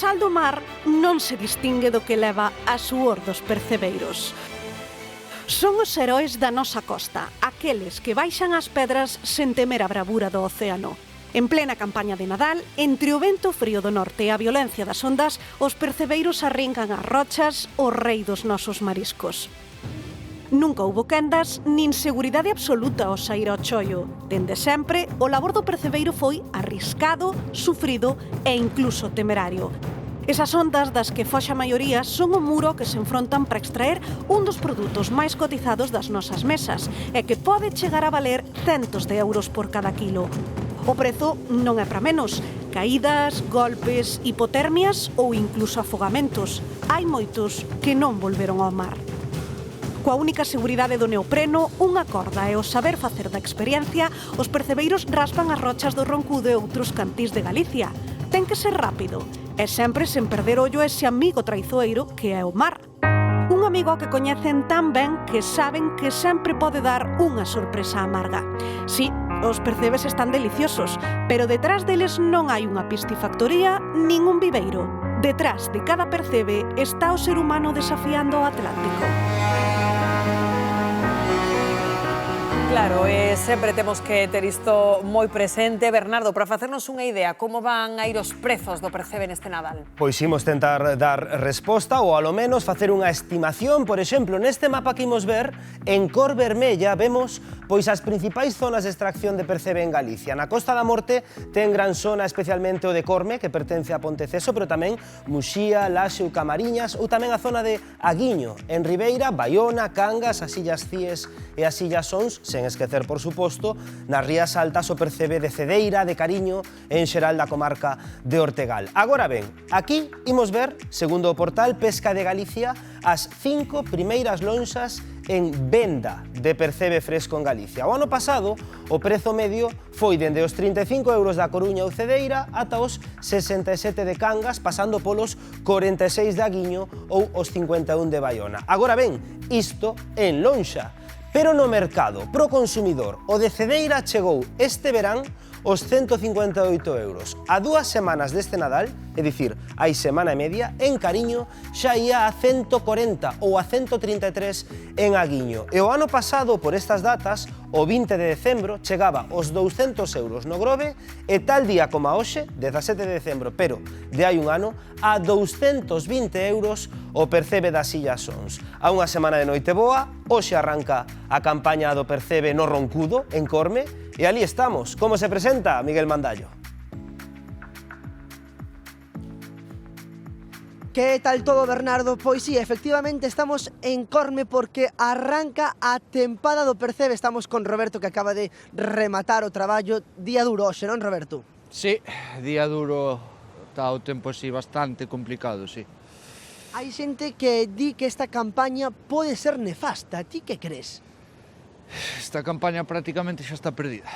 sal do mar non se distingue do que leva a suor dos percebeiros. Son os heróis da nosa costa, aqueles que baixan as pedras sen temer a bravura do océano. En plena campaña de Nadal, entre o vento frío do norte e a violencia das ondas, os percebeiros arrincan as rochas o rei dos nosos mariscos. Nunca houbo quendas nin seguridade absoluta ao saír ao chollo. Dende sempre, o labor do percebeiro foi arriscado, sufrido e incluso temerario. Esas ondas das que foxe a maioría son o muro que se enfrontan para extraer un dos produtos máis cotizados das nosas mesas e que pode chegar a valer centos de euros por cada quilo. O prezo non é para menos. Caídas, golpes, hipotermias ou incluso afogamentos. Hai moitos que non volveron ao mar. Coa única seguridade do neopreno, unha corda e o saber facer da experiencia, os percebeiros raspan as rochas do Roncudo e outros cantís de Galicia. Ten que ser rápido e sempre sen perder ollo a ese amigo traizoeiro que é o mar. Un amigo que coñecen tan ben que saben que sempre pode dar unha sorpresa amarga. Si, os percebes están deliciosos, pero detrás deles non hai unha piscifactoría nin un viveiro. Detrás de cada percebe está o ser humano desafiando o Atlántico. Claro, sempre temos que ter isto moi presente. Bernardo, para facernos unha idea, como van a ir os prezos do percebe neste Nadal? Pois imos tentar dar resposta ou alo menos facer unha estimación. Por exemplo, neste mapa que imos ver, en cor vermella vemos pois as principais zonas de extracción de percebe en Galicia. Na Costa da Morte ten gran zona especialmente o de Corme, que pertence a Ponteceso, pero tamén Muxía, Laxe ou Camariñas, ou tamén a zona de Aguiño, en Ribeira, Baiona, Cangas, as Illas Cíes e as Illas Ons, sen esquecer, por suposto, nas Rías Altas o percebe de Cedeira, de Cariño e en xeral da comarca de Ortegal. Agora ben, aquí imos ver, segundo o portal Pesca de Galicia, as 5 primeiras lonxas en venda de percebe fresco en Galicia. O ano pasado, o prezo medio foi dende os 35 euros da Coruña ou Cedeira ata os 67 de Cangas, pasando polos 46 de Aguiño ou os 51 de Baiona. Agora ben, isto en lonxa. Pero no mercado, pro consumidor, o de Cedeira chegou este verán os 158 euros. A 2 semanas deste Nadal, é dicir, hai semana e media, en Cariño xa ia a 140 ou a 133 en Aguiño. E o ano pasado, por estas datas, o 20 de decembro, chegaba os 200 euros no Grove e tal día como a hoxe, 17 de decembro, pero de hai un ano, a 220 euros o percebe das Illas Ons. A unha semana de Noiteboa, hoxe arranca a campaña do percebe no Roncudo, en Corme, e ali estamos. Como se presenta, Miguel Mandallo? Que tal todo, Bernardo? Pois sí, efectivamente estamos en Corme porque arranca a tempada do percebe. Estamos con Roberto, que acaba de rematar o traballo. Día duro hoxe, non, Roberto? Sí, día duro, está o tempo así bastante complicado, sí. Hai xente que di que esta campaña pode ser nefasta. Ti que crees? Esta campaña prácticamente xa está perdida.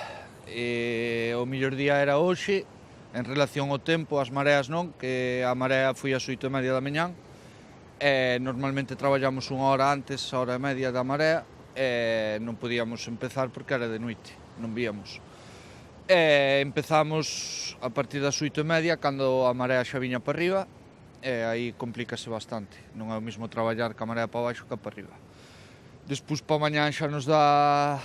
O mellor día era hoxe, en relación ao tempo, as mareas non, que a marea foi ás 8:30 da mañán. Normalmente traballamos unha hora antes, a hora e media da marea, e non podíamos empezar porque era de noite, non víamos. Empezamos a partir das 8:30, cando a marea xa viña para arriba, e aí complícase bastante. Non é o mesmo traballar ca marea para baixo que para arriba. Despois para mañán xa nos dá,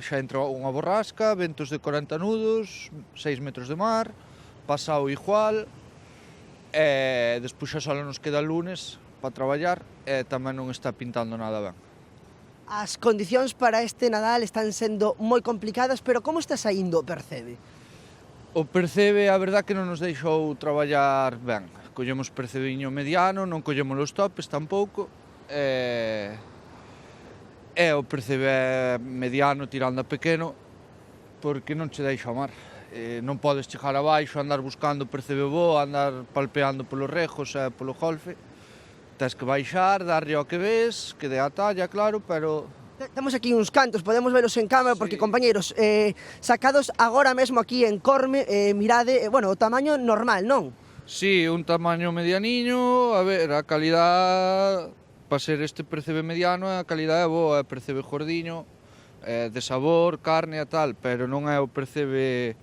xa entra unha borrasca, ventos de 40 nudos, 6 metros de mar, pasado igual, e despois xa só nos queda lunes para traballar e tamén non está pintando nada ben. As condicións para este Nadal están sendo moi complicadas, pero como está saindo o percebe? O percebe, a verdad que non nos deixou traballar ben. Collemos percebiño mediano, non collemos os topes tampouco, o percebe mediano tirando a pequeno, porque non che deixa o mar. Non podes chegar abaixo, andar buscando o percebe bo, andar palpeando polos rejos e polo golfe. Tens que baixar, darlle ao que ves, que dé a talla, claro, pero... Temos aquí uns cantos, podemos velos en cámara, porque, compañeros, sacados agora mesmo aquí en Corme, mirade, bueno, o tamaño normal, non? Sí, un tamaño medianiño, a ver, a calidad, para ser este percebe mediano, a calidad é boa, é percebe gordiño, de sabor, carne e tal, pero non é o percebe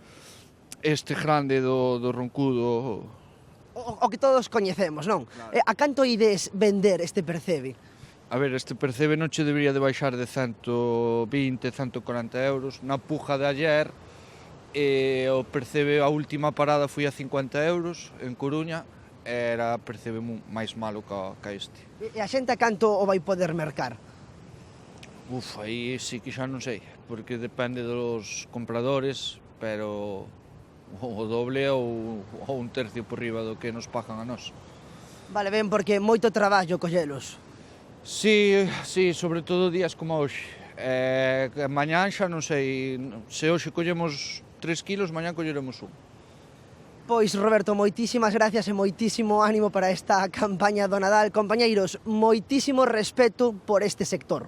este grande do Roncudo. O que todos coñecemos, non? Claro. A canto ides vender este percebe? A ver, este percebe non che debería de baixar de 120, 140 euros. Na puja de ayer, o percebe a última parada foi a 50 euros en Coruña, era percebe máis malo que este. E a xente a canto o vai poder mercar? Aí sí que xa non sei, porque depende dos compradores, pero o doble ou un tercio por riba do que nos pagan a nós. Vale, ben, porque moito traballo collelos. Sí, sobre todo días como hoxe. Mañán xa non sei, se hoxe collemos 3 kilos, mañán colleremos un. Pois, Roberto, moitísimas gracias e moitísimo ánimo para esta campaña do Nadal. Compañeiros, moitísimo respeto por este sector.